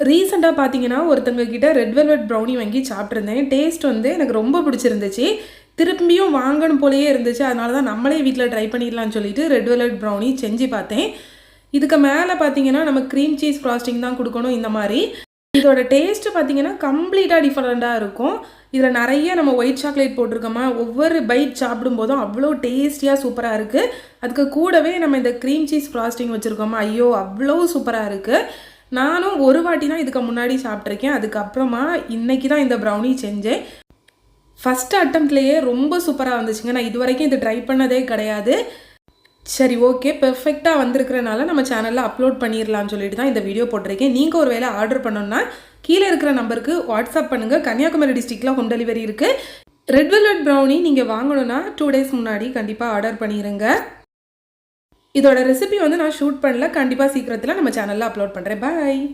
ரீசெண்டாக பார்த்தீங்கன்னா ஒருத்தங்க கிட்ட ரெட் வெல்வெட் ப்ரௌனி வாங்கி சாப்பிட்ருந்தேன். டேஸ்ட் வந்து எனக்கு ரொம்ப பிடிச்சிருந்துச்சு. திரும்பியும் வாங்கணும் போலயே இருந்துச்சு. அதனால தான் நம்மளே வீட்டில் ட்ரை பண்ணிடலான்னு சொல்லிட்டு ரெட் வெல்வெட் ப்ரௌனி செஞ்சு பார்த்தேன். இதுக்கு மேலே பார்த்தீங்கன்னா நம்ம க்ரீம் சீஸ் ஃப்ராஸ்டிங் தான் கொடுக்கணும் இந்த மாதிரி. இதோட டேஸ்ட்டு பார்த்தீங்கன்னா கம்ப்ளீட்டாக டிஃப்ரெண்ட்டாக இருக்கும். இதில் நிறைய நம்ம ஒயிட் சாக்லேட் போட்டிருக்கோமா, ஒவ்வொரு பைட் சாப்பிடும்போதும் அவ்வளோ டேஸ்டியாக சூப்பராக இருக்குது. அதுக்கு கூடவே நம்ம இந்த க்ரீம் சீஸ் ஃப்ராஸ்டிங் வச்சுருக்கோமா, ஐயோ அவ்வளோ சூப்பராக இருக்குது. நானும் ஒரு வாட்டி தான் இதுக்கு முன்னாடி சாப்பிட்ருக்கேன். அதுக்கப்புறமா இன்றைக்கி தான் இந்த ப்ரௌனி செஞ்சேன். ஃபஸ்ட்டு அட்டம்ப்ட்லேயே ரொம்ப சூப்பராக வந்துச்சுங்க. நான் இது வரைக்கும் இது ட்ரை பண்ணதே கிடையாது. சரி ஓகே, பெர்ஃபெக்டாக வந்திருக்கிறனால நம்ம சேனலில் அப்லோட் பண்ணிடலான்னு சொல்லிட்டு தான் இந்த வீடியோ போட்டிருக்கேன். நீங்கள் ஒரு வேளை ஆர்டர் பண்ணணுன்னா கீழே இருக்கிற நம்பருக்கு வாட்ஸ்அப் பண்ணுங்கள். கன்னியாகுமரி டிஸ்ட்ரிக்டில் ஹோம் டெலிவரி இருக்குது. ரெட் வெல்வெட் ப்ரௌனி நீங்கள் வாங்கணுன்னா 2 days முன்னாடி கண்டிப்பாக ஆர்டர் பண்ணிடுங்க. இதோட ரெசிபி வந்து நான் ஷூட் பண்ணல. கண்டிப்பாக சீக்கிரத்தில் நம்ம சேனலில் அப்லோட் பண்ணுறேன். பாய்.